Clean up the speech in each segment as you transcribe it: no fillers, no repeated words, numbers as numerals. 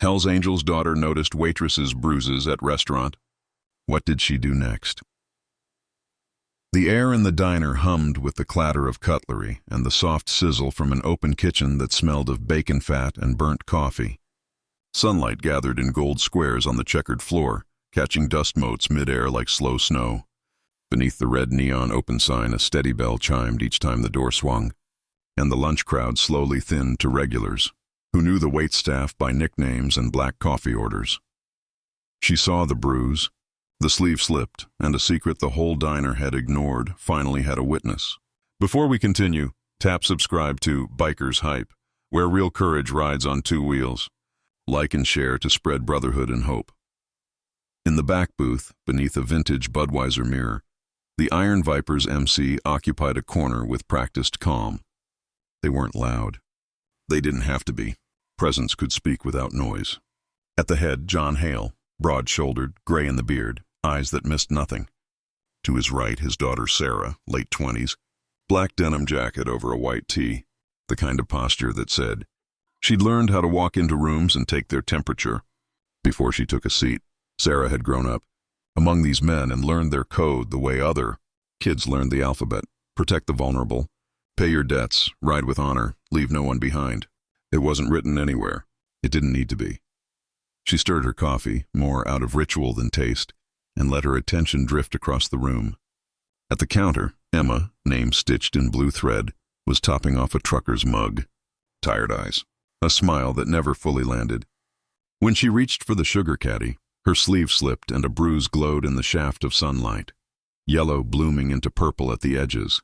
Hell's Angel's daughter noticed Waitress's Bruises at restaurant. What did she do next? The air in the diner hummed with the clatter of cutlery and the soft sizzle from an open kitchen that smelled of bacon fat and burnt coffee. Sunlight gathered in gold squares on the checkered floor, catching dust motes mid-air like slow snow. Beneath the red neon open sign, a steady bell chimed each time the door swung, and the lunch crowd slowly thinned to regulars, who knew the waitstaff by nicknames and black coffee orders. She saw the bruise. The sleeve slipped, and a secret the whole diner had ignored finally had a witness. Before we continue, tap subscribe to Biker's Hype, where real courage rides on two wheels. Like and share to spread brotherhood and hope. In the back booth, beneath a vintage Budweiser mirror, the Iron Vipers MC occupied a corner with practiced calm. They weren't loud. They didn't have to be. Presence could speak without noise. At the head, John Hale, broad-shouldered, gray in the beard, eyes that missed nothing. To his right, his daughter Sarah, late 20s, black denim jacket over a white tee, the kind of posture that said she'd learned how to walk into rooms and take their temperature. Before she took a seat, Sarah had grown up among these men and learned their code the way other kids learned the alphabet: protect the vulnerable, pay your debts, ride with honor, leave no one behind. It wasn't written anywhere. It didn't need to be. She stirred her coffee, more out of ritual than taste, and let her attention drift across the room. At the counter, Emma, name stitched in blue thread, was topping off a trucker's mug. Tired eyes. A smile that never fully landed. When she reached for the sugar caddy, her sleeve slipped and a bruise glowed in the shaft of sunlight, yellow blooming into purple at the edges.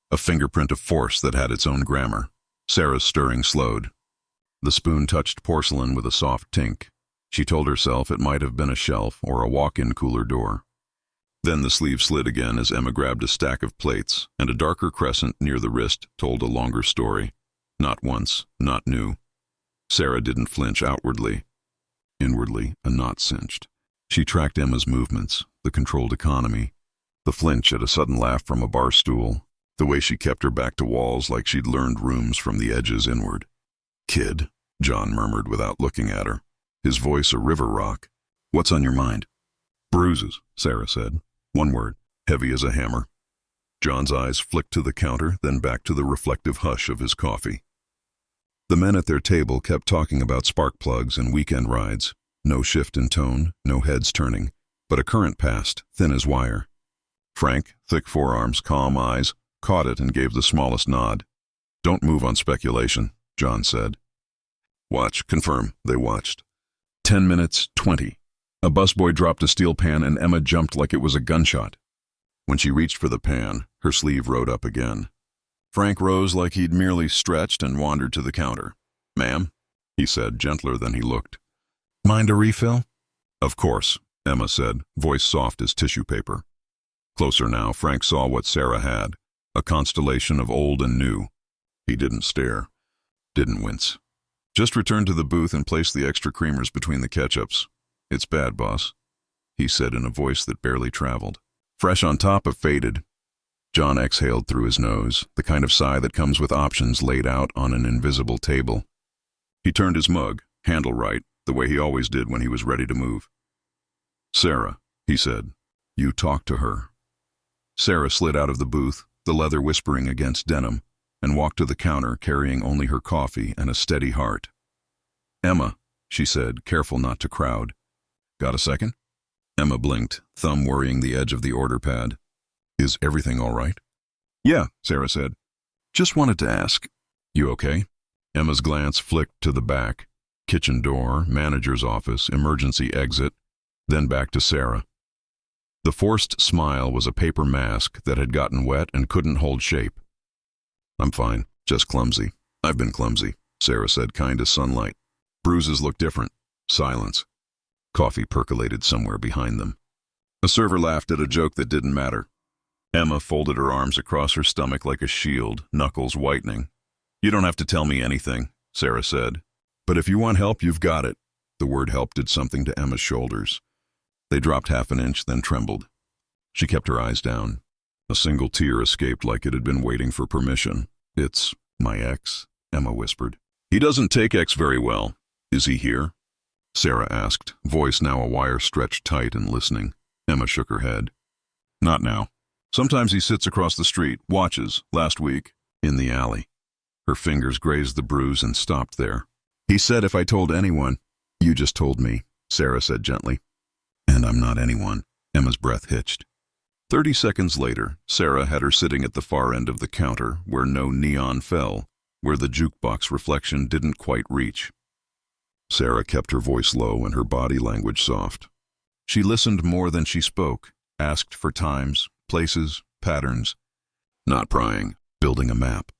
A fingerprint of force that had its own grammar. Sarah's stirring slowed. The spoon touched porcelain with a soft tink. She told herself it might have been a shelf or a walk-in cooler door. Then the sleeve slid again as Emma grabbed a stack of plates, and a darker crescent near the wrist told a longer story. Not once, not new. Sarah didn't flinch outwardly. Inwardly, a knot cinched. She tracked Emma's movements, the controlled economy, the flinch at a sudden laugh from a bar stool, the way she kept her back to walls like she'd learned rooms from the edges inward. "Kid," John murmured without looking at her, his voice a river rock. "What's on your mind?" "Bruises," Sarah said. One word, heavy as a hammer. John's eyes flicked to the counter, then back to the reflective hush of his coffee. The men at their table kept talking about spark plugs and weekend rides. No shift in tone, no heads turning, but a current passed, thin as wire. Frank, thick forearms, calm eyes, caught it and gave the smallest nod. "Don't move on speculation," John said. "Watch, confirm." They watched. 10 minutes, 20. A busboy dropped a steel pan and Emma jumped like it was a gunshot. When she reached for the pan, her sleeve rode up again. Frank rose like he'd merely stretched and wandered to the counter. "Ma'am," he said, gentler than he looked. "Mind a refill?" "Of course," Emma said, voice soft as tissue paper. Closer now, Frank saw what Sarah had, a constellation of old and new. He didn't stare, didn't wince. Just returned to the booth and placed the extra creamers between the ketchups. "It's bad, boss," he said in a voice that barely traveled. "Fresh on top of faded." John exhaled through his nose, the kind of sigh that comes with options laid out on an invisible table. He turned his mug, handle right, the way he always did when he was ready to move. "Sarah," he said, "you talk to her." Sarah slid out of the booth, the leather whispering against denim, and walked to the counter carrying only her coffee and a steady heart. "Emma," she said, careful not to crowd. "Got a second?" Emma blinked, thumb worrying the edge of the order pad. "Is everything all right?" "Yeah," Sarah said. "Just wanted to ask." "You okay?" Emma's glance flicked to the back. Kitchen door, manager's office, emergency exit, then back to Sarah. The forced smile was a paper mask that had gotten wet and couldn't hold shape. "I'm fine, just clumsy. I've been clumsy," Sarah said, kind as sunlight. Bruises looked different. Silence. Coffee percolated somewhere behind them. A server laughed at a joke that didn't matter. Emma folded her arms across her stomach like a shield, knuckles whitening. "You don't have to tell me anything," Sarah said. "But if you want help, you've got it." The word help did something to Emma's shoulders. They dropped half an inch, then trembled. She kept her eyes down. A single tear escaped like it had been waiting for permission. "It's my ex," Emma whispered. "He doesn't take ex very well. Is he here?" Sarah asked, voice now a wire stretched tight and listening. Emma shook her head. Not now. Sometimes he sits across the street, watches, last week, in the alley. Her fingers grazed the bruise and stopped there. He said if I told anyone, you just told me, Sarah said gently. And I'm not anyone. Emma's breath hitched. 30 seconds later, Sarah had her sitting at the far end of the counter where no neon fell, where the jukebox reflection didn't quite reach. Sarah kept her voice low and her body language soft. She listened more than she spoke, asked for times, places, patterns. Not prying, building a map.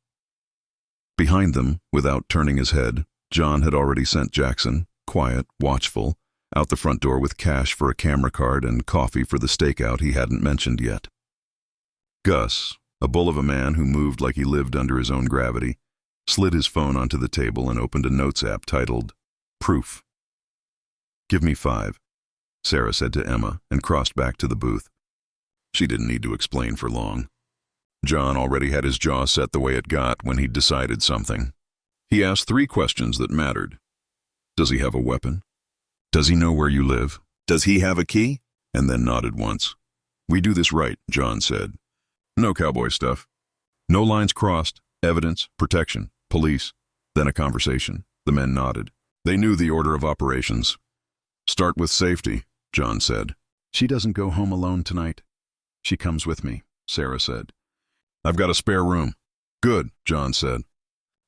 Behind them, without turning his head, John had already sent Jackson, quiet, watchful, out the front door with cash for a camera card and coffee for the stakeout he hadn't mentioned yet. Gus, a bull of a man who moved like he lived under his own gravity, slid his phone onto the table and opened a notes app titled Proof. Give me 5, Sarah said to Emma and crossed back to the booth. She didn't need to explain for long. John already had his jaw set the way it got when he'd decided something. He asked 3 questions that mattered. Does he have a weapon? Does he know where you live? Does he have a key? And then nodded once. We do this right, John said. No cowboy stuff. No lines crossed, evidence, protection, police, then a conversation. The men nodded. They knew the order of operations. Start with safety, John said. She doesn't go home alone tonight. She comes with me, Sarah said. I've got a spare room. Good, John said.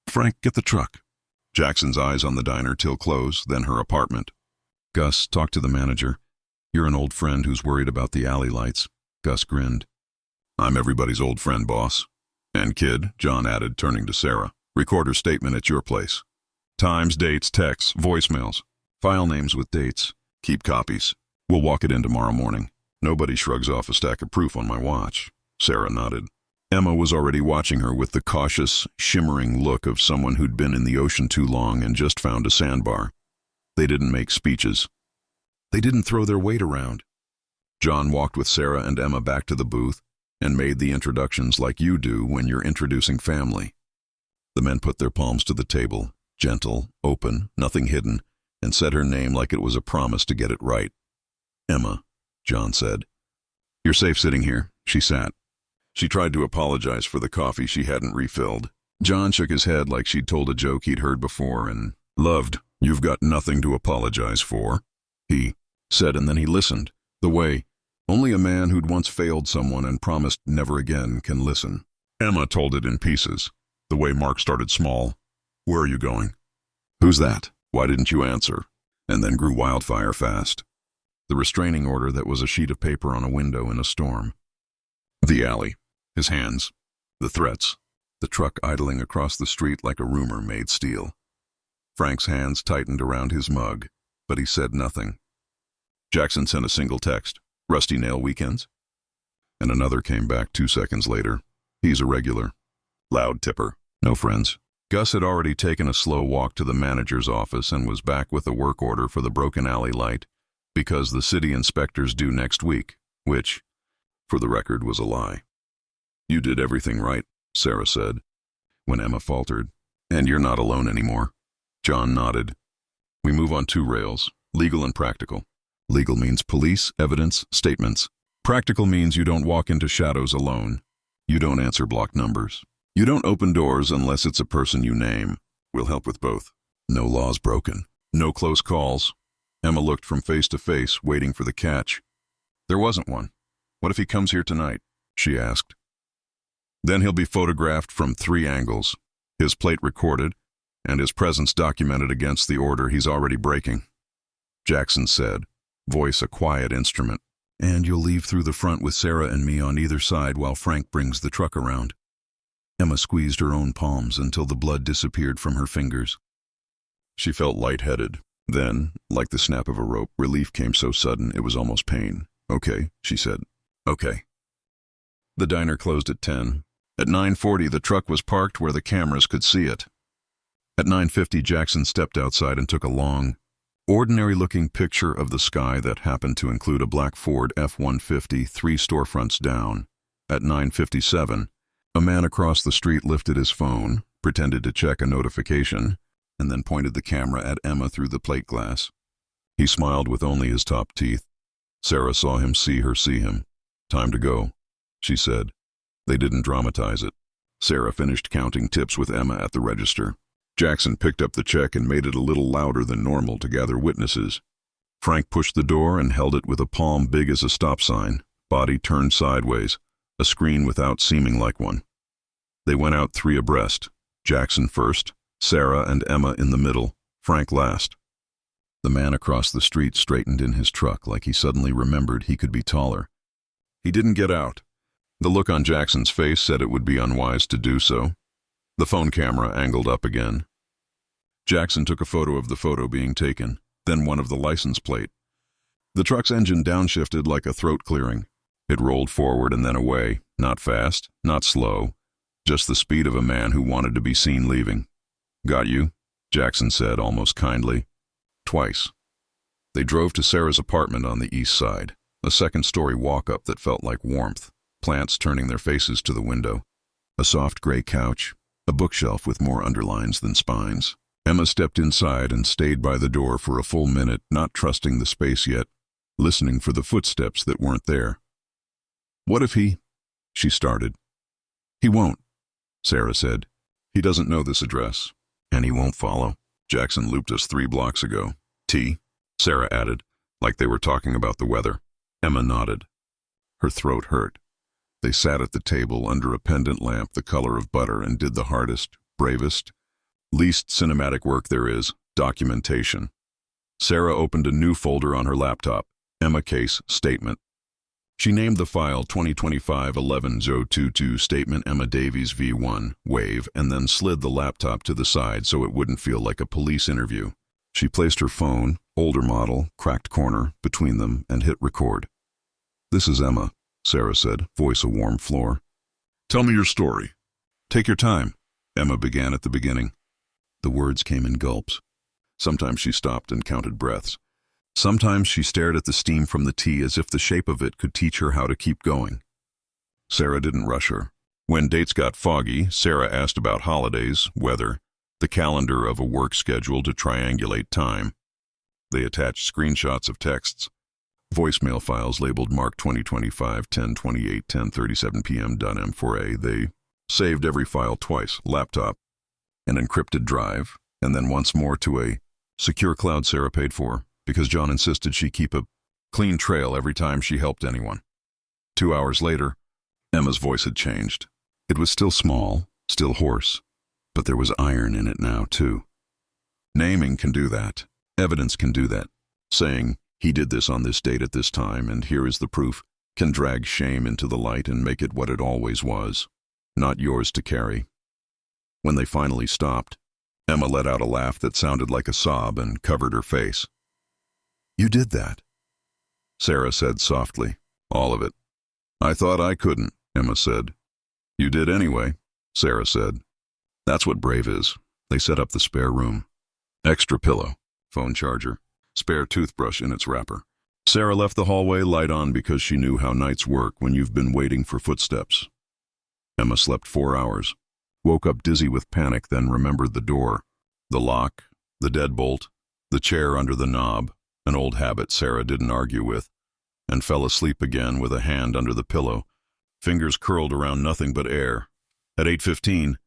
Frank, get the truck. Jackson's eyes on the diner till close, then her apartment. Gus, talk to the manager. You're an old friend who's worried about the alley lights. Gus grinned. I'm everybody's old friend, boss. And kid, John added, turning to Sarah. Record her statement at your place. Times, dates, texts, voicemails. File names with dates. Keep copies. We'll walk it in tomorrow morning. Nobody shrugs off a stack of proof on my watch. Sarah nodded. Emma was already watching her with the cautious, shimmering look of someone who'd been in the ocean too long and just found a sandbar. They didn't make speeches. They didn't throw their weight around. John walked with Sarah and Emma back to the booth and made the introductions like you do when you're introducing family. The men put their palms to the table, gentle, open, nothing hidden, and said her name like it was a promise to get it right. Emma, John said. You're safe sitting here. She sat. She tried to apologize for the coffee she hadn't refilled. John shook his head like she'd told a joke he'd heard before and, Loved, you've got nothing to apologize for, he said, and then he listened, the way only a man who'd once failed someone and promised never again can listen. Emma told it in pieces, the way Mark started small. Where are you going? Who's that? Why didn't you answer? And then grew wildfire fast. The restraining order that was a sheet of paper on a window in a storm. The alley. His hands. The threats. The truck idling across the street like a rumor made steel. Frank's hands tightened around his mug, but he said nothing. Jackson sent a single text. Rusty nail weekends? And another came back 2 seconds later. He's a regular. Loud tipper. No friends. Gus had already taken a slow walk to the manager's office and was back with a work order for the broken alley light because the city inspector's due next week, which, for the record, was a lie. You did everything right, Sarah said, when Emma faltered. And you're not alone anymore. John nodded. We move on 2 rails, legal and practical. Legal means police, evidence, statements. Practical means you don't walk into shadows alone. You don't answer block numbers. You don't open doors unless it's a person you name. We'll help with both. No laws broken. No close calls. Emma looked from face to face, waiting for the catch. There wasn't one. What if he comes here tonight? She asked. Then he'll be photographed from 3 angles, his plate recorded, and his presence documented against the order he's already breaking. Jackson said, voice a quiet instrument. And you'll leave through the front with Sarah and me on either side while Frank brings the truck around. Emma squeezed her own palms until the blood disappeared from her fingers. She felt lightheaded. Then, like the snap of a rope, relief came so sudden it was almost pain. Okay, she said. Okay. The diner closed at 10. At 9:40, the truck was parked where the cameras could see it. At 9:50, Jackson stepped outside and took a long, ordinary-looking picture of the sky that happened to include a black Ford F-150 3 storefronts down. At 9:57, a man across the street lifted his phone, pretended to check a notification, and then pointed the camera at Emma through the plate glass. He smiled with only his top teeth. Sarah saw him see her see him. "Time to go," she said. They didn't dramatize it. Sarah finished counting tips with Emma at the register. Jackson picked up the check and made it a little louder than normal to gather witnesses. Frank pushed the door and held it with a palm big as a stop sign, body turned sideways, a screen without seeming like one. They went out 3 abreast, Jackson first, Sarah and Emma in the middle, Frank last. The man across the street straightened in his truck like he suddenly remembered he could be taller. He didn't get out. The look on Jackson's face said it would be unwise to do so. The phone camera angled up again. Jackson took a photo of the photo being taken, then one of the license plate. The truck's engine downshifted like a throat clearing. It rolled forward and then away, not fast, not slow, just the speed of a man who wanted to be seen leaving. "Got you," Jackson said almost kindly. Twice. They drove to Sarah's apartment on the east side, a second-story walk-up that felt like warmth, plants turning their faces to the window, a soft gray couch, a bookshelf with more underlines than spines. Emma stepped inside and stayed by the door for a full minute, not trusting the space yet, listening for the footsteps that weren't there. "What if he—" she started. "He won't," Sarah said. "He doesn't know this address, and he won't follow. Jackson looped us 3 blocks ago. Sarah added, like they were talking about the weather. Emma nodded. Her throat hurt. They sat at the table under a pendant lamp the color of butter and did the hardest, bravest, least cinematic work there is, documentation. Sarah opened a new folder on her laptop, Emma Case Statement. She named the file 2025-11-022 Statement Emma Davies V1, Wave, and then slid the laptop to the side so it wouldn't feel like a police interview. She placed her phone, older model, cracked corner, between them and hit record. "This is Emma," Sarah said, voice a warm floor. "Tell me your story." "Take your time," Emma began at the beginning. The words came in gulps. Sometimes she stopped and counted breaths. Sometimes she stared at the steam from the tea as if the shape of it could teach her how to keep going. Sarah didn't rush her. When dates got foggy, Sarah asked about holidays, weather, the calendar of a work schedule to triangulate time. They attached screenshots of texts, voicemail files labeled Mark 2025, 10:28, 10:37 p.m. .m4a. They saved every file twice, laptop, an encrypted drive, and then once more to a secure cloud Sarah paid for, because John insisted she keep a clean trail every time she helped anyone. 2 hours later, Emma's voice had changed. It was still small, still hoarse, but there was iron in it now, too. Naming can do that. Evidence can do that. Saying, "He did this on this date at this time, and here is the proof," can drag shame into the light and make it what it always was, not yours to carry. When they finally stopped, Emma let out a laugh that sounded like a sob and covered her face. "You did that," Sarah said softly. "All of it." "I thought I couldn't," Emma said. "You did anyway," Sarah said. "That's what brave is." They set up the spare room. Extra pillow, phone charger, spare toothbrush in its wrapper. Sarah left the hallway light on because she knew how nights work when you've been waiting for footsteps. Emma slept 4 hours, woke up dizzy with panic, then remembered the door, the lock, the deadbolt, the chair under the knob, an old habit Sarah didn't argue with, and fell asleep again with a hand under the pillow, fingers curled around nothing but air. At 8:15,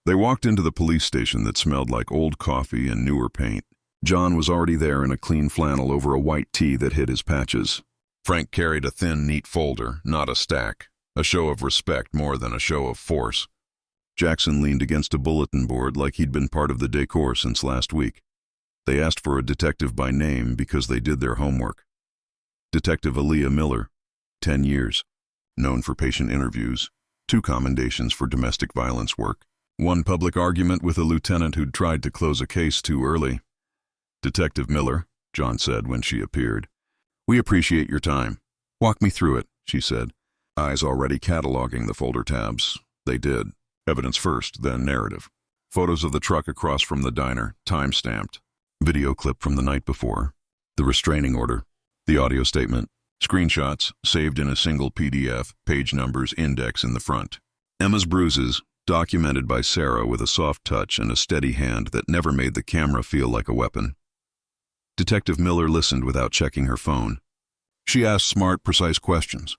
they walked into the police station that smelled like old coffee and newer paint. John was already there in a clean flannel over a white tee that hid his patches. Frank carried a thin, neat folder, not a stack, a show of respect more than a show of force. Jackson leaned against a bulletin board like he'd been part of the decor since last week. They asked for a detective by name because they did their homework. Detective Aaliyah Miller, 10 years, known for patient interviews, 2 commendations for domestic violence work, 1 public argument with a lieutenant who'd tried to close a case too early. "Detective Miller," John said when she appeared. "We appreciate your time. Walk me through it," she said, eyes already cataloging the folder tabs. They did. Evidence first, then narrative. Photos of the truck across from the diner, time-stamped. Video clip from the night before. The restraining order. The audio statement. Screenshots, saved in a single PDF, page numbers, index in the front. Emma's bruises, documented by Sarah with a soft touch and a steady hand that never made the camera feel like a weapon. Detective Miller listened without checking her phone. She asked smart, precise questions.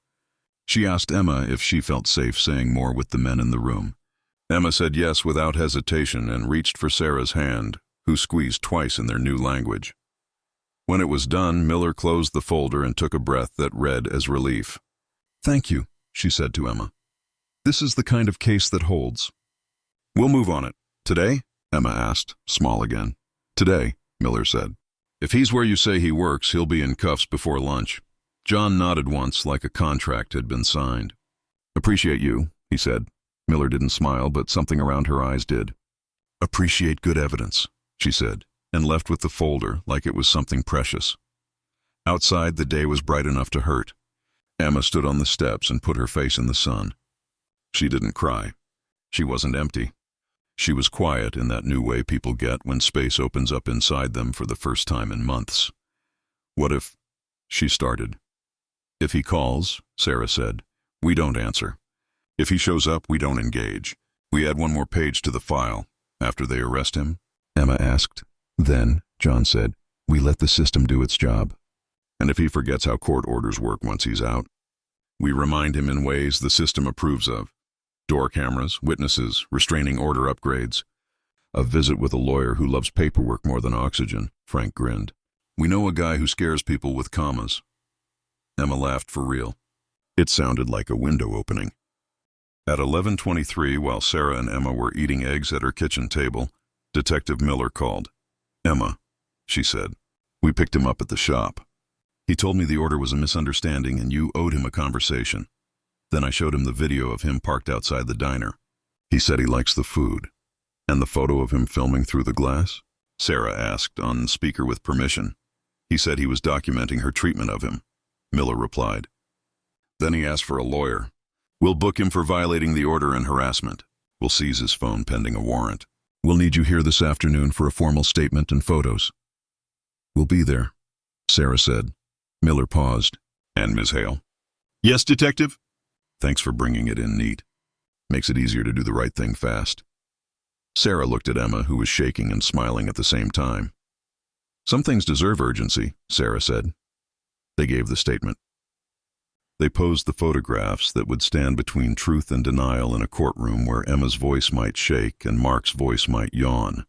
She asked Emma if she felt safe saying more with the men in the room. Emma said yes without hesitation and reached for Sarah's hand, who squeezed twice in their new language. When it was done, Miller closed the folder and took a breath that read as relief. "Thank you," she said to Emma. "This is the kind of case that holds." "We'll move on it. Today?" Emma asked, small again. "Today," Miller said. "If he's where you say he works, he'll be in cuffs before lunch." John nodded once like a contract had been signed. "Appreciate you," he said. Miller didn't smile, but something around her eyes did. "Appreciate good evidence," she said, and left with the folder like it was something precious. Outside, the day was bright enough to hurt. Emma stood on the steps and put her face in the sun. She didn't cry. She wasn't empty. She was quiet in that new way people get when space opens up inside them for the first time in months. "What if—" she started. "If he calls," Sarah said, "we don't answer. If he shows up, we don't engage. We add one more page to the file. After they arrest him?" Emma asked. "Then," John said, "we let the system do its job. And if he forgets how court orders work once he's out, we remind him in ways the system approves of. Door cameras, witnesses, restraining order upgrades. A visit with a lawyer who loves paperwork more than oxygen," Frank grinned. "We know a guy who scares people with commas." Emma laughed for real. It sounded like a window opening. At 11:23, while Sarah and Emma were eating eggs at her kitchen table, Detective Miller called. "Emma," she said, "we picked him up at the shop. He told me the order was a misunderstanding and you owed him a conversation. Then I showed him the video of him parked outside the diner. He said he likes the food." "And the photo of him filming through the glass?" Sarah asked, on speaker with permission. "He said he was documenting her treatment of him," Miller replied. "Then he asked for a lawyer. We'll book him for violating the order and harassment. We'll seize his phone pending a warrant. We'll need you here this afternoon for a formal statement and photos." "We'll be there," Sarah said. Miller paused. "And Ms. Hale?" "Yes, Detective?" "Thanks for bringing it in neat. Makes it easier to do the right thing fast." Sarah looked at Emma, who was shaking and smiling at the same time. "Some things deserve urgency," Sarah said. They gave the statement. They posed the photographs that would stand between truth and denial in a courtroom where Emma's voice might shake and Mark's voice might yawn.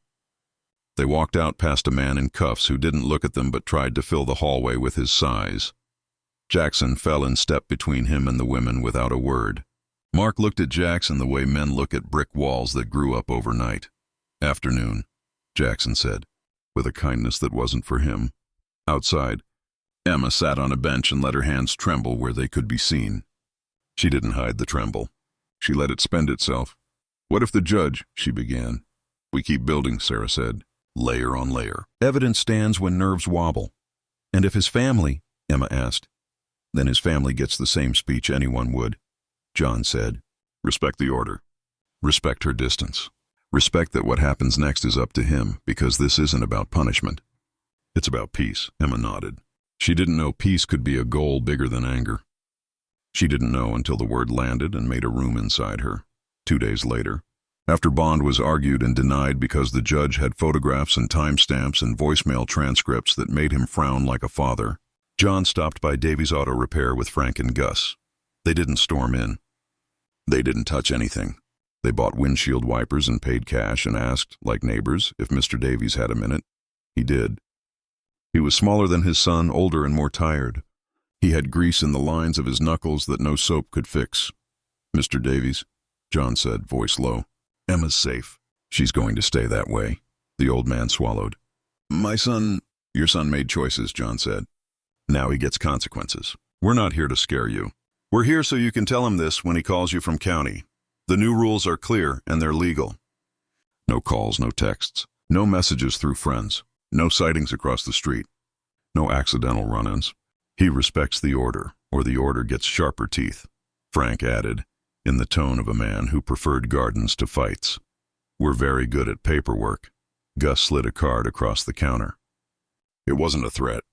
They walked out past a man in cuffs who didn't look at them but tried to fill the hallway with his sighs. Jackson fell in step between him and the women without a word. Mark looked at Jackson the way men look at brick walls that grew up overnight. "Afternoon," Jackson said, with a kindness that wasn't for him. Outside, Emma sat on a bench and let her hands tremble where they could be seen. She didn't hide the tremble. She let it spend itself. "What if the judge—" she began. "We keep building," Sarah said, layer on layer. "Evidence stands when nerves wobble." "And if his family—" Emma asked. "Then his family gets the same speech anyone would," John said. "Respect the order. Respect her distance. Respect that what happens next is up to him, because this isn't about punishment. It's about peace." Emma nodded. She didn't know peace could be a goal bigger than anger. She didn't know until the word landed and made a room inside her. 2 days later, after bond was argued and denied because the judge had photographs and timestamps and voicemail transcripts that made him frown like a father, John stopped by Davy's Auto Repair with Frank and Gus. They didn't storm in. They didn't touch anything. They bought windshield wipers and paid cash and asked, like neighbors, if Mr. Davies had a minute. He did. He was smaller than his son, older and more tired. He had grease in the lines of his knuckles that no soap could fix. "Mr. Davies," John said, voice low. "Emma's safe. She's going to stay that way." The old man swallowed. "My son—" "Your son made choices," John said. "Now he gets consequences. We're not here to scare you. We're here so you can tell him this when he calls you from county. The new rules are clear and they're legal. No calls, no texts, no messages through friends. No sightings across the street. No accidental run-ins. He respects the order, or the order gets sharper teeth," Frank added, in the tone of a man who preferred gardens to fights. "We're very good at paperwork." Gus slid a card across the counter. It wasn't a threat.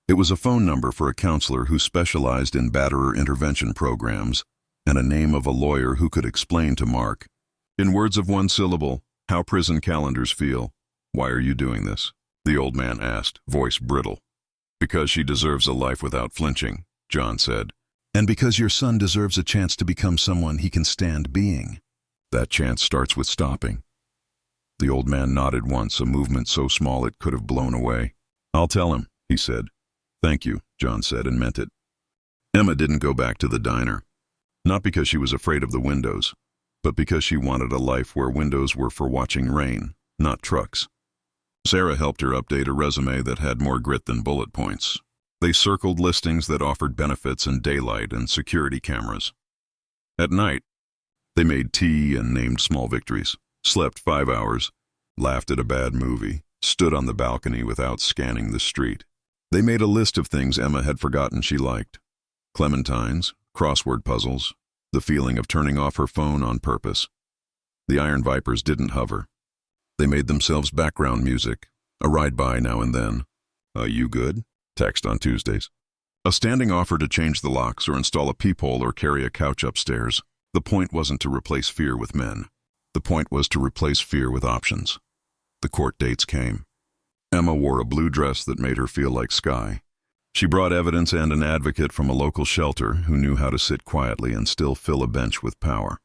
It was a phone number for a counselor who specialized in batterer intervention programs, and a name of a lawyer who could explain to Mark, in words of one syllable, how prison calendars feel. "Why are you doing this?" the old man asked, voice brittle. Because she deserves a life without flinching, John said. And because your son deserves a chance to become someone he can stand being. That chance starts with stopping. The old man nodded once, a movement so small it could have blown away. I'll tell him, he said. Thank you, John said, and meant it. Emma didn't go back to the diner. Not because she was afraid of the windows, but because she wanted a life where windows were for watching rain, not trucks. Sarah helped her update a resume that had more grit than bullet points. They circled listings that offered benefits and daylight and security cameras. At night, they made tea and named small victories, slept 5 hours, laughed at a bad movie, stood on the balcony without scanning the street. They made a list of things Emma had forgotten she liked. Clementines, crossword puzzles, the feeling of turning off her phone on purpose. The Iron Vipers didn't hover. They made themselves background music, a ride-by now and then. You good? Text on Tuesdays. A standing offer to change the locks or install a peephole or carry a couch upstairs. The point wasn't to replace fear with men. The point was to replace fear with options. The court dates came. Emma wore a blue dress that made her feel like Sky. She brought evidence and an advocate from a local shelter who knew how to sit quietly and still fill a bench with power.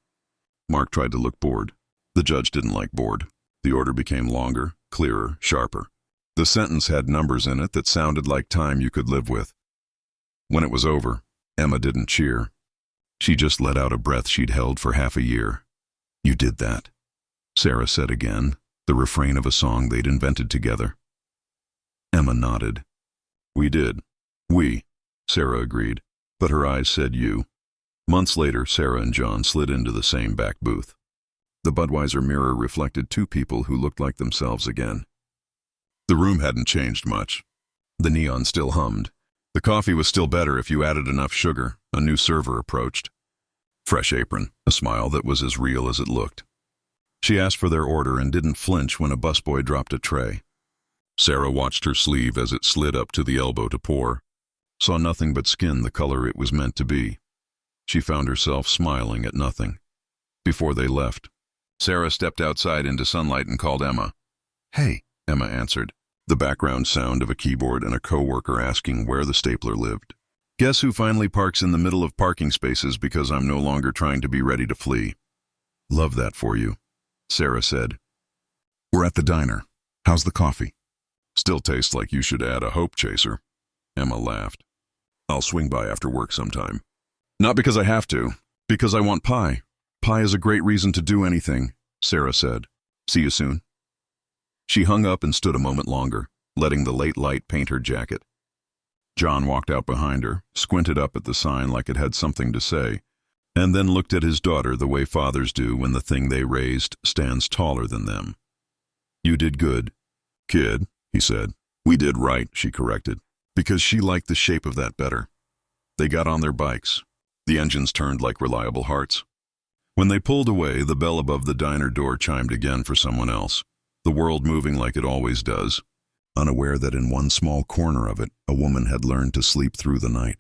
Mark tried to look bored. The judge didn't like bored. The order became longer, clearer, sharper. The sentence had numbers in it that sounded like time you could live with. When it was over, Emma didn't cheer. She just let out a breath she'd held for half a year. You did that, Sarah said again, the refrain of a song they'd invented together. Emma nodded. We did. We, Sarah agreed, but her eyes said you. Months later, Sarah and John slid into the same back booth. The Budweiser mirror reflected two people who looked like themselves again. The room hadn't changed much. The neon still hummed. The coffee was still better if you added enough sugar. A new server approached. Fresh apron, a smile that was as real as it looked. She asked for their order and didn't flinch when a busboy dropped a tray. Sarah watched her sleeve as it slid up to the elbow to pour. Saw nothing but skin the color it was meant to be. She found herself smiling at nothing. Before they left, Sarah stepped outside into sunlight and called Emma. Hey, Emma answered, the background sound of a keyboard and a coworker asking where the stapler lived. Guess who finally parks in the middle of parking spaces because I'm no longer trying to be ready to flee. Love that for you, Sarah said. We're at the diner. How's the coffee? Still tastes like you should add a hope chaser. Emma laughed. I'll swing by after work sometime. Not because I have to, because I want pie. Pie is a great reason to do anything, Sarah said. See you soon. She hung up and stood a moment longer, letting the late light paint her jacket. John walked out behind her, squinted up at the sign like it had something to say, and then looked at his daughter the way fathers do when the thing they raised stands taller than them. You did good, kid, he said. We did right, she corrected, because she liked the shape of that better. They got on their bikes. The engines turned like reliable hearts. When they pulled away, the bell above the diner door chimed again for someone else, the world moving like it always does, unaware that in one small corner of it, a woman had learned to sleep through the night.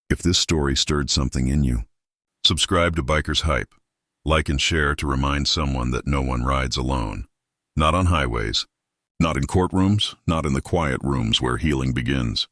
If this story stirred something in you, subscribe to Biker's Hype. Like and share to remind someone that no one rides alone. Not on highways, not in courtrooms, not in the quiet rooms where healing begins.